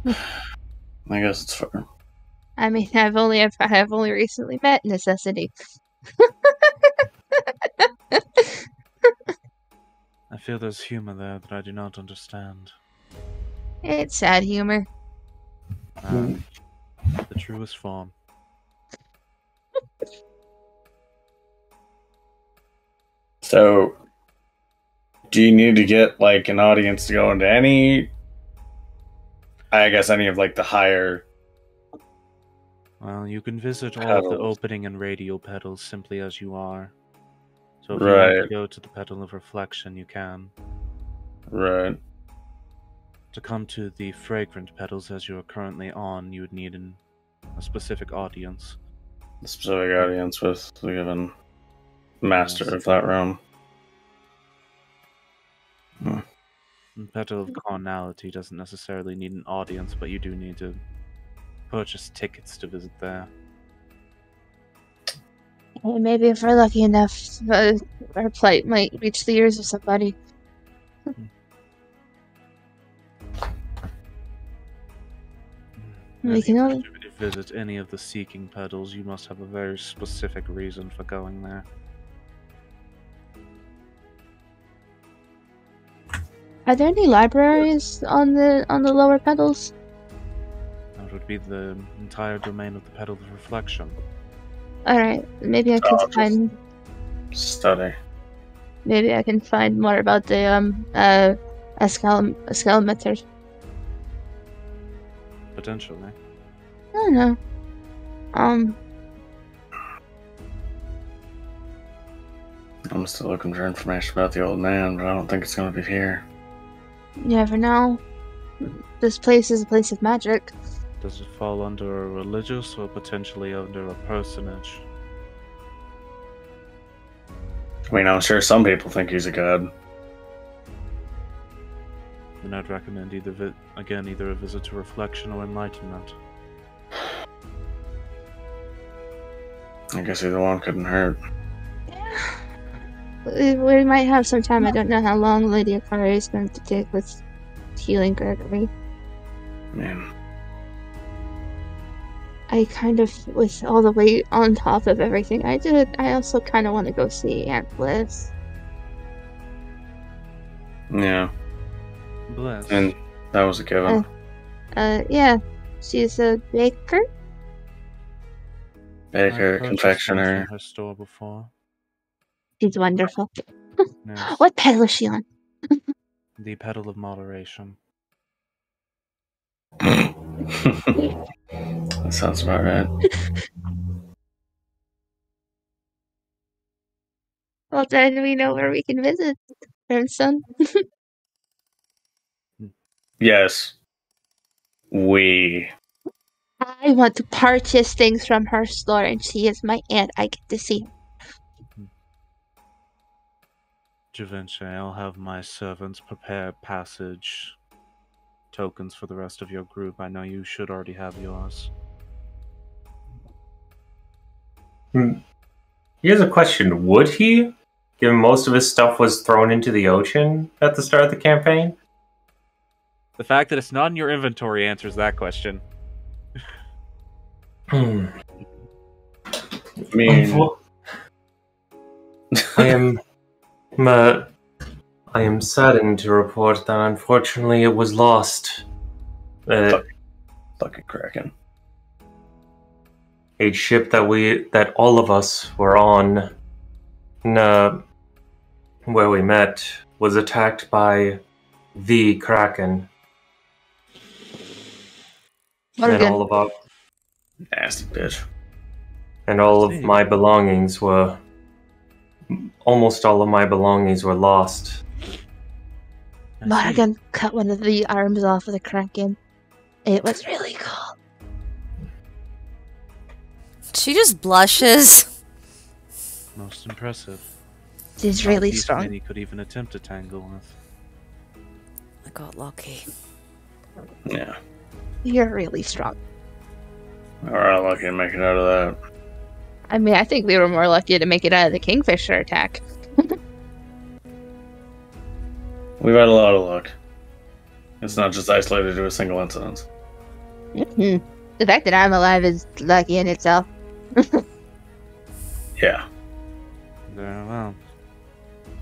I guess it's fair. I mean, I've only recently met necessity. I feel there's humor there that I do not understand. It's sad humor. The truest form. So, do you need to get like an audience to go into any? I guess any of like the higher. Well, you can visit all of the Petals. opening and radial petals simply as you are. So if you Right. want to go to the petal of reflection, you can. Right. To come to the fragrant petals as you are currently on, you would need a specific audience. The specific audience with the given master Yes. of that realm. The petal of carnality doesn't necessarily need an audience, but you do need to purchase tickets to visit there. Hey, maybe if we're lucky enough, our plight might reach the ears of somebody. We can only... If you visit any of the seeking petals, you must have a very specific reason for going there. Are there any libraries on the lower petals? That would be the entire domain of the petal of reflection. Alright, maybe I can just- find... Study. Maybe I can find more about the Escalameter. Potentially. I don't know. I'm still looking for information about the old man, but I don't think it's going to be here. You never know. This place is a place of magic. Does it fall under a religious or potentially under a personage? I mean, I'm sure some people think he's a god. Then I'd recommend either either a visit to reflection or enlightenment. I guess either one couldn't hurt. We might have some time. I don't know how long Lady Akari is going to take with healing Gregory. Man, I kind of, with all the weight on top of everything I did, I also kind of want to go see Aunt Bliss. yeah, Bless. and that was a given. Yeah. She's a baker? Baker, I've purchased things confectioner. from her store before. She's wonderful. Yes. What petal is she on? The petal of moderation. That sounds about right. Well, then we know where we can visit, grandson. Yes. We. I want to purchase things from her store, and she is my aunt. I get to see her. Javinci, I'll have my servants prepare passage tokens for the rest of your group. I know you should already have yours. Here's a question. Would he, given most of his stuff was thrown into the ocean at the start of the campaign? The fact that it's not in your inventory answers that question. Hmm. I mean, I am saddened to report that unfortunately it was lost. fucking Kraken. A ship that all of us were on, where we met, was attacked by the Kraken. And all of our Nasty bitch. and all of my belongings were almost all of my belongings were lost. I see. Morgan cut one of the arms off of the Kraken. It was really cool. She just blushes. Most impressive. She's really Not strong. many could even attempt to tangle with. I got lucky. Yeah. You're really strong. Alright, lucky to make it out of that. I mean, I think we were more lucky to make it out of the Kingfisher attack. We've had a lot of luck. It's not just isolated to a single incident. The fact that I'm alive is lucky in itself. Yeah. Very well.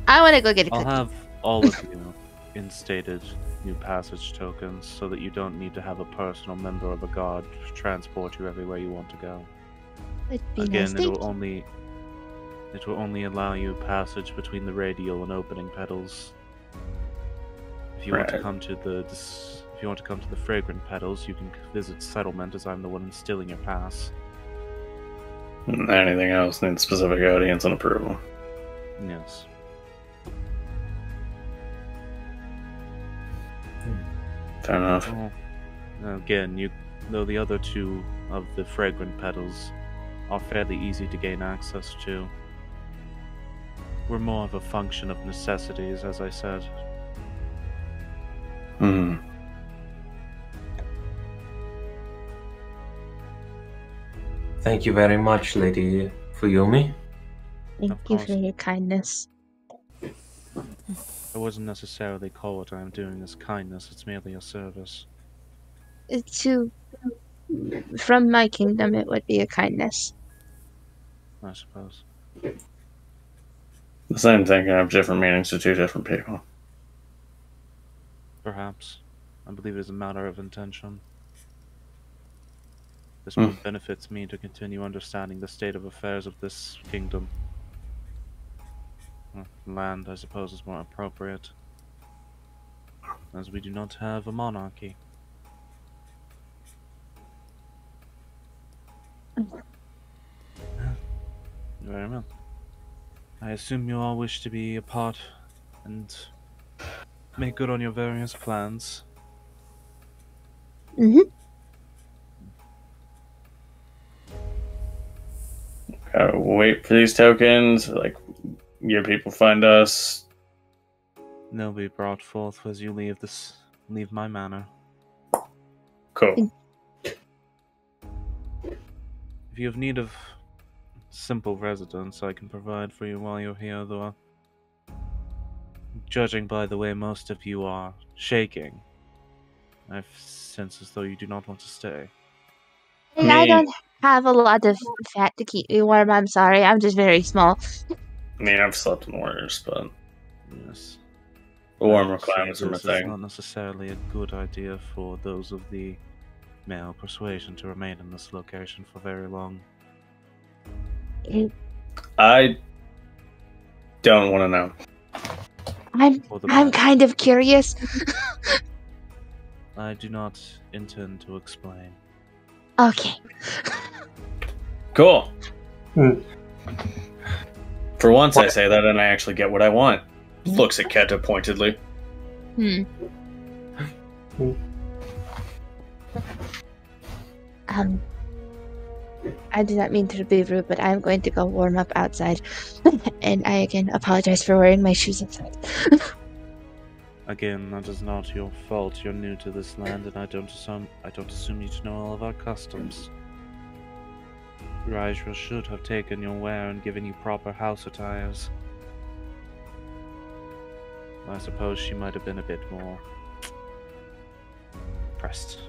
I want to go get a I'll cookie. have all of you instated new passage tokens so that you don't need to have a personal member of a guard transport you everywhere you want to go. It'd be Again, nice. Thank you. it will only allow you passage between the radial and opening petals. If you want to Right. come to the fragrant petals, you can visit settlement as I'm the one instilling your pass. Anything else needs specific audience and approval. Yes. Fair enough. Well, again, though the other two of the fragrant petals are fairly easy to gain access to. We're more of a function of necessities, as I said. Hmm. Thank you very much, Lady Fuyumi. Thank Of you course. for your kindness. I wouldn't necessarily call what I'm doing as kindness, it's merely a service. From my kingdom, it would be a kindness. I suppose. The same thing can have different meanings to two different people. Perhaps. I believe it is a matter of intention. This Hmm. move benefits me to continue understanding the state of affairs of this kingdom. Well, land, I suppose, is more appropriate, as we do not have a monarchy. Very well. I assume you all wish to be a part and make good on your various plans. Mm-hmm. Gotta wait for these tokens, like, your people find us. They'll be brought forth as you leave my manor. Cool. If you have need of simple residence, I can provide for you while you're here, though. Judging by the way most of you are shaking, I sense as though you do not want to stay. And I Me- don't have a lot of fat to keep me warm. I'm sorry. I'm just very small. I mean, I've slept in worse, but Yes. warmer So climates are my this is thing. not necessarily a good idea for those of the male persuasion to remain in this location for very long. I don't want to know. For the I'm best. kind of curious. I do not intend to explain. Okay. Cool. Hmm. For once, I say that and I actually get what I want. Looks at Keta pointedly. I do not mean to be rude, but I'm going to go warm up outside. And I again apologize for wearing my shoes outside. Again, that is not your fault. You're new to this land, and I don't assume you to know all of our customs. Rajra should have taken your wear and given you proper house attires. I suppose she might have been a bit more pressed.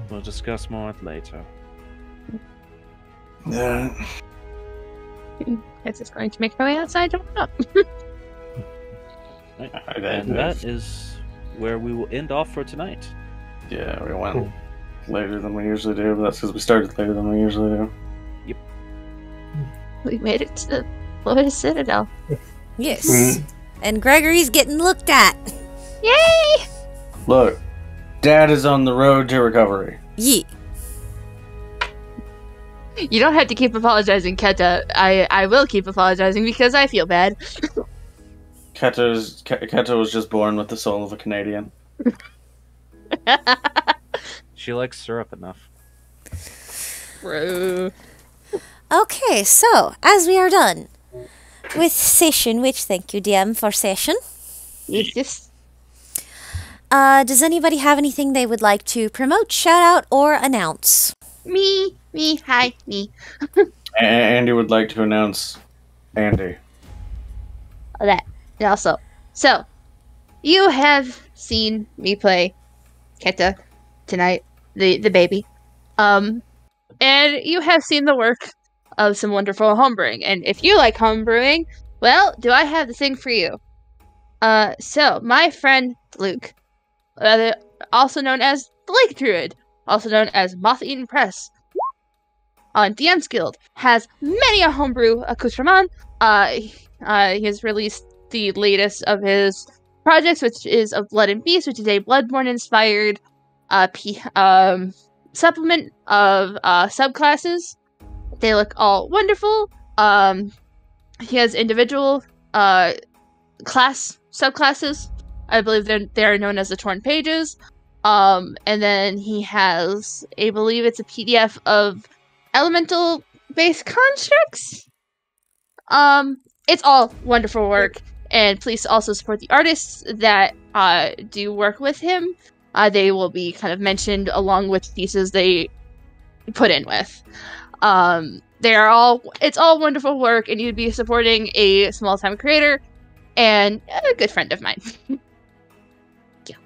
We'll discuss more later. Yeah. It's just going to make her way outside to warm up. Right. And that is where we will end off for tonight. Yeah, we went later than we usually do, but that's because we started later than we usually do. We made it to the Florida Citadel. Yes. And Gregory's getting looked at. Yay! Look, Dad is on the road to recovery. Yeah. You don't have to keep apologizing, Keta. I will keep apologizing because I feel bad. Keta was just born with the soul of a Canadian. She likes syrup enough. Bro. Okay, so, as we are done, with session, which thank you, DM, for session. Yes. Does anybody have anything they would like to promote, shout out, or announce? Me, hi, me. Andy would like to announce Andy. That. And also, so, you have seen me play Keta tonight, the baby. And you have seen the work of some wonderful homebrewing. And if you like homebrewing, well, do I have the thing for you? So, my friend Luke, also known as the Lake Druid, also known as Moth Eaten Press, on DM's Guild, has many a homebrew accoutrement. He has released the latest of his projects, which is of Blood and Beast, which is a Bloodborne-inspired supplement of subclasses. They look all wonderful. He has individual subclasses. I believe they're known as the Torn Pages. And then he has I believe it's a PDF of elemental-based constructs. It's all wonderful work, and please also support the artists that do work with him. They will be kind of mentioned along with pieces they put in with. It's all wonderful work, and you'd be supporting a small-time creator and a good friend of mine. Yeah.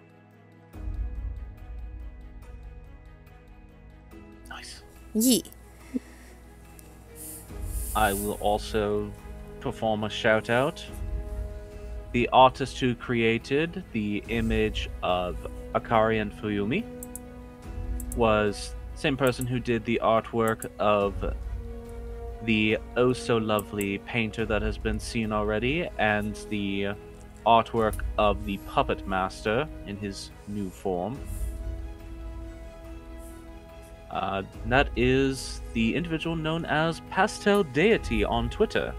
Nice. Yee. I will also perform a shout out. The artist who created the image of Akari and Fuyumi was the same person who did the artwork of the oh so lovely painter that has been seen already, and the artwork of the Puppet Master in his new form. That is the individual known as Pastel Deity on Twitter.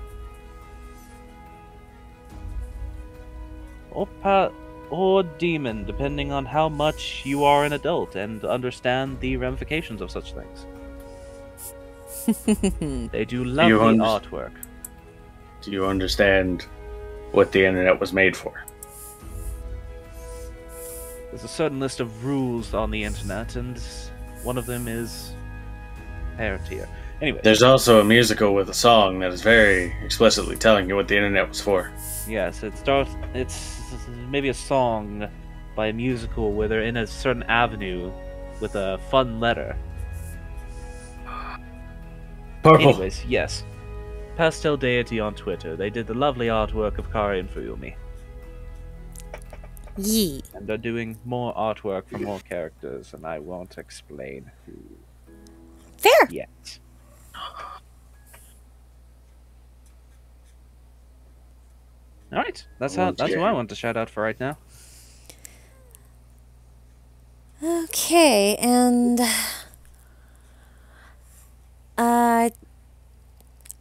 Or Demon, depending on how much you are an adult and understand the ramifications of such things. They do lovely artwork. Do you understand what the internet was made for? There's a certain list of rules on the internet, and one of them is parity. Anyway. There's also a musical with a song that is very explicitly telling you what the internet was for. Yes, it's maybe a song by a musical where they're in a certain avenue with a fun letter. Purple. Anyways, yes. Pastel Deity on Twitter. They did the lovely artwork of Kari and Fuyumi. Yee. And they're doing more artwork for more characters, and I won't explain who Fair. yet. Alright, that's who I want to shout out for right now. Okay, and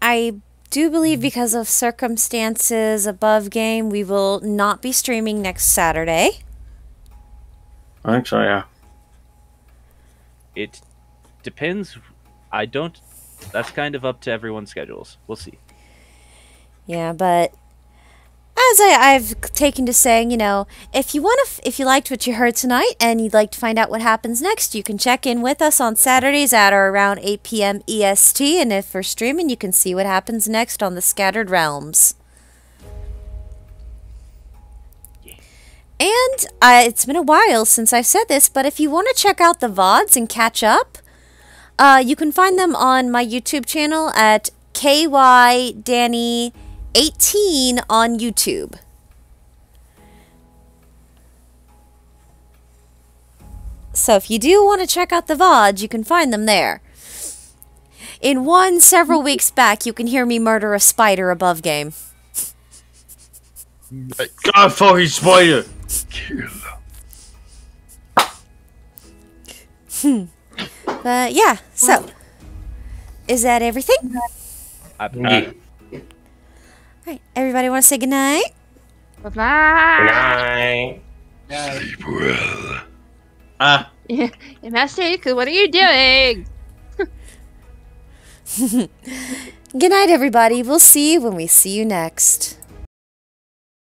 I do believe because of circumstances above game, we will not be streaming next Saturday. I think so, yeah. It depends. That's kind of up to everyone's schedules. We'll see. Yeah, but as I've taken to saying, if you liked what you heard tonight and you'd like to find out what happens next, you can check in with us on Saturdays at or around 8 p.m. EST, and if we're streaming, you can see what happens next on the Scattered Realms. Yeah. And it's been a while since I've said this, but if you want to check out the VODs and catch up, you can find them on my YouTube channel at KYDanny18 on YouTube. So if you do want to check out the VODs, you can find them there. In one several weeks back, you can hear me murder a spider above game. God fucking spider! But yeah, so is that everything? Indeed. Alright, everybody want to say goodnight? Bye-bye. Good night. Sleep well. Yeah, Master Iku, what are you doing? Good night, everybody. We'll see you when we see you next.